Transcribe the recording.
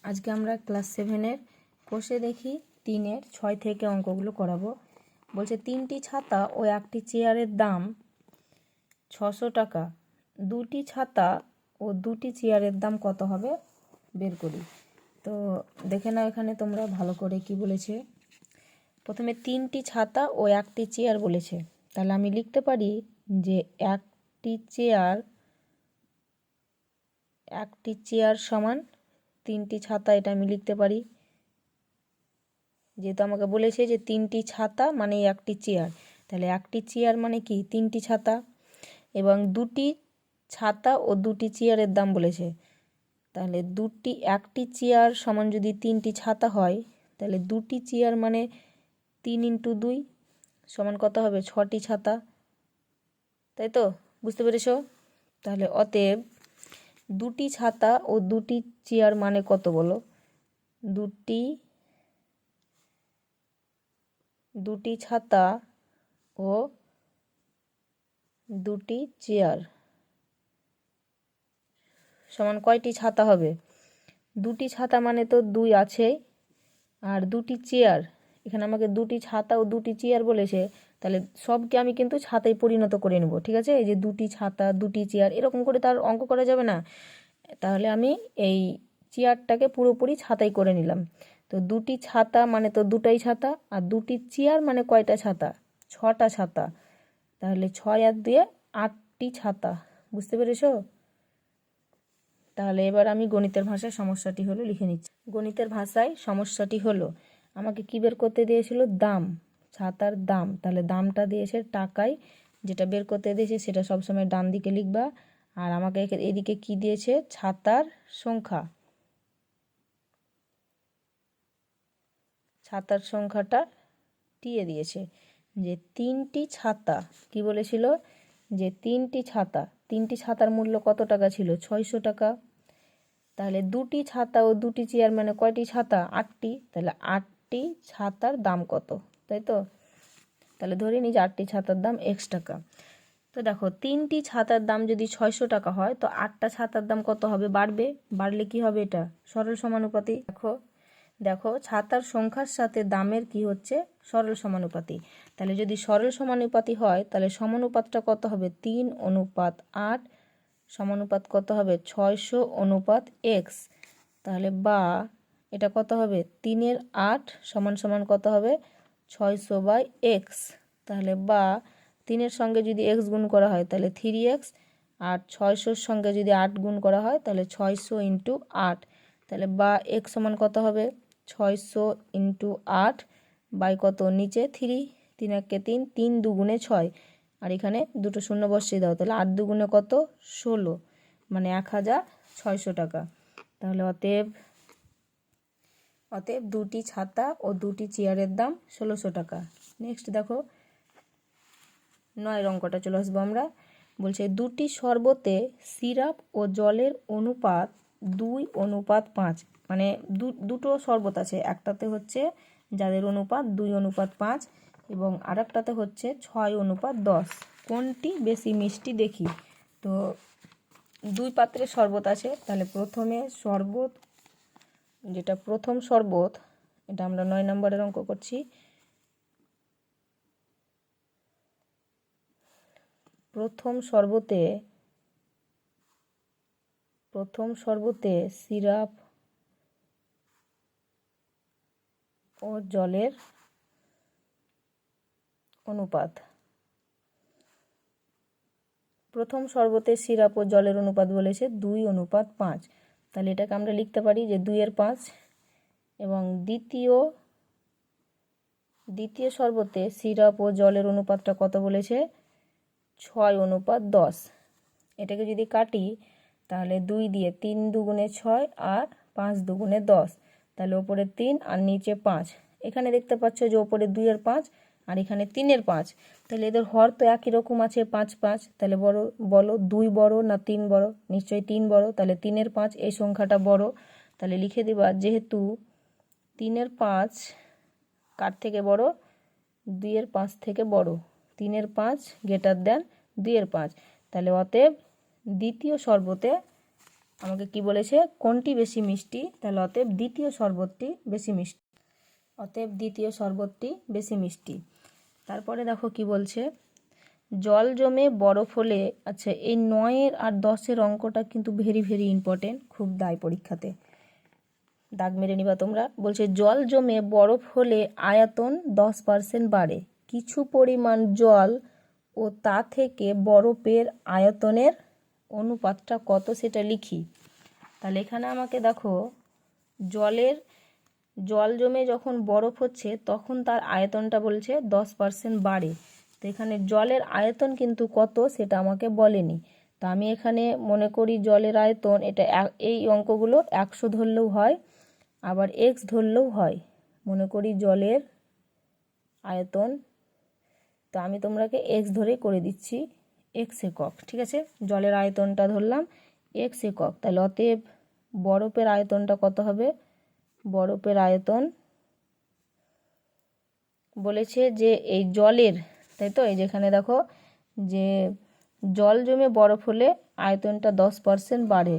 আজকে আমরা ক্লাস 7-এর কোষে দেখি 3-এর 6 থেকে অঙ্কগুলো করাবো। বলছে 3টি ছাতা ও একটি চেয়ারের দাম 600 টাকা। 2টি ছাতা ও 2টি চেয়ারের দাম কত হবে বের করি। তো দেখে নাও এখানে তোমরা ভালো করে কি বলেছে। প্রথমে 3টি ছাতা ও একটি চেয়ার বলেছে, তাহলে আমি লিখতে পারি যে একটি চেয়ার সমান 3টি ছাতা। এটা আমি লিখতে পারি, যেহেতু আমাকে বলেছে যে 3টি ছাতা মানে একটি চেয়ার, তাহলে একটি চেয়ার মানে কি 3টি ছাতা। এবং 2টি ছাতা ও 2টি চেয়ারের দাম বলেছে, তাহলে একটি চেয়ার সমান যদি 3টি ছাতা হয়, তাহলে 2টি চেয়ার মানে 3 × 2 সমান কত হবে 6টি ছাতা। তাই তো, বুঝতে পেরেছ? তাহলে অতএব 2টি ছাতা ও 2টি চেয়ার মানে কত বলো? 2টি ছাতা ও 2টি চেয়ার সমান কয়টি ছাতা হবে? 2টি ছাতা মানে তো 2 আছে, আর 2টি চেয়ার, এখানে আমাকে 2টি ছাতা ও 2টি চেয়ার বলেছে, তাহলে সবকে আমি কিন্তু ছাতায় পরিণত করে নেব। ঠিক আছে, এই যে 2টি ছাতা 2টি চেয়ার এরকম করে তার অঙ্ক করা যাবে না। তাহলে আমি এই চেয়ারটাকে পুরোপুরি ছাতাই করে নিলাম। তো 2টি ছাতা মানে তো 2টাই ছাতা, আর 2টি চেয়ার মানে কয়টা ছাতা? 6টা ছাতা। তাহলে 6 আর 2 8টি ছাতা। বুঝতে পেরেছো? তাহলে এবার আমি গণিতের ভাষায় সমস্যাটি হলো লিখে নিচ্ছি। গণিতের ভাষায় সমস্যাটি হলো, আমাকে কি বের করতে দিয়েছিল? দাম, ছাতার দাম। তাহলে দামটা দিয়েছে টাকায়, যেটা বের করতে দিয়েছে সেটা সবসময় ডান দিকে লিখবা। আর আমাকে এদিকে কি দিয়েছে? ছাতার সংখ্যা। ছাতার সংখ্যাটা দিয়ে দিয়েছে যে 3টি ছাতা। কি বলেছিল? যে 3টি ছাতার মূল্য কত টাকা ছিল? 600 টাকা। তাহলে 2টি ছাতা ও 2টি চেয়ার মানে কয়টি ছাতা? 8টি। তাহলে 8টি ছাতার দাম কত? তাই তো, তাহলে ধরে নিই যে 8টি ছাতার দাম x টাকা। তো দেখো 3টি ছাতার দাম যদি 600 টাকা হয়, তো 8টা ছাতার দাম কত হবে? বাড়লে কি হবে? এটা সরল সমানুপাতি। দেখো ছাতার সংখ্যার সাথে দামের কি হচ্ছে? সরল সমানুপাতি। তাহলে যদি সরল সমানুপাতি হয়, তাহলে সমানুপাতটা কত হবে? 3:8 সমানুপাত কত হবে? 600:x। তাহলে বা এটা কত হবে? 3/8 সমান সমান কত হবে? 600/x। তাহলে বা 3-এর সঙ্গে যদি x গুণ করা হয় তাহলে 3x, আর 600-র সঙ্গে যদি 8 গুণ করা হয় তাহলে 600 × 8। তাহলে বা x সমান কত হবে? 600 × 8 বাই কত? নিচে 3, 3 × 3, 3 2 6, আর এখানে দুটো শূন্য বসিয়ে দাও। তাহলে 8 2 কত? 16, মানে 1600 টাকা। তাহলে অতএব 2টি ছাতা ও 2টি চেয়ারের দাম 1600 টাকা। নেক্সট দেখো 9 অঙ্কটা চলে আসবো আমরা। বলছে 2টি শরবতে সিরাপ ও জলের অনুপাত 2:5। মানে দুটো শরবত আছে, একটাতে হচ্ছে যাদের অনুপাত 2:5 এবং আরেকটাতে হচ্ছে 6:10। কোনটি বেশি মিষ্টি দেখি। তো 2 পাত্রে শরবত আছে, তাহলে প্রথমে শরবত, যেটা প্রথম শরবত, এটা আমরা 9 নম্বরের অঙ্ক করছি। প্রথম শরবতে সিরাপ ও জলের অনুপাত। প্রথম শরবতে সিরাপ ও জলের অনুপাত বলেছে 2:5। তাহলে এটাকে আমরা লিখতে পারি যে 2/5। এবং দ্বিতীয় শরবতে সিরাপ ও জলের অনুপাতটা কত বলেছে? 6:10। এটাকে যদি কাটি তাহলে 2 দিয়ে 3 2 6 আর 5 2 10। তাহলে ওপরে 3 আর নিচে 5। এখানে দেখতে পাচ্ছ যে ওপরে 2/5 আর এখানে 3/5। তাহলে এদের হর তো একই রকম আছে, 5 5। তাহলে বলো 2 বড় না 3 বড়? নিশ্চয়ই 3 বড়। তাহলে 3/5 এই সংখ্যাটা বড়। তাহলে লিখে দিবা যেহেতু 3/5 কার থেকে বড়? 2/5 থেকে বড়। 3/5 > 2/5। তাহলে অতএব দ্বিতীয় শরবতে আমাকে কি বলেছে, কোনটি বেশি মিষ্টি, তাহলে অতএব দ্বিতীয় শরবতটি বেশি মিষ্টি, অতএব দ্বিতীয় শরবতটি বেশি মিষ্টি। তারপরে দেখো কি বলছে, জল জমে বরফ হলে, আচ্ছা এই 9 আর 10 অঙ্কটা কিন্তু ভেরি ভেরি ইম্পর্টেন্ট, খুব দায় পরীক্ষাতে, দাগ মেরে নিবা তোমরা। বলছে জল জমে বরফ হলে আয়তন 10% বাড়ে, কিছু পরিমাণ জল ও তা থেকে বরফের আয়তনের অনুপাতটা কত সেটা লিখি। তাহলে এখানে আমাকে দেখো, জল জমে যখন বরফ হচ্ছে তখন তার আয়তনটা বলছে 10% বাড়ে। তো এখানে জলের আয়তন কিন্তু কত সেটা আমাকে বলেনি। তো আমি এখানে মনে করি জলের আয়তন, এটা এই অঙ্কগুলো 100 ধরলেও হয়, আবার x ধরলেও হয়। মনে করি জলের আয়তন, তো আমি তোমরাকে x ধরে করে দিচ্ছি, x একক, ঠিক আছে। জলের আয়তনটা ধরলাম x একক, তাহলে অতএব বরফের আয়তনটা কত হবে, বরফের আয়তন বলেছে যে এই জলের, তাই তো, এই যেখানে দেখো যে জল জমে বরফ হলে আয়তনটা 10% বাড়ে,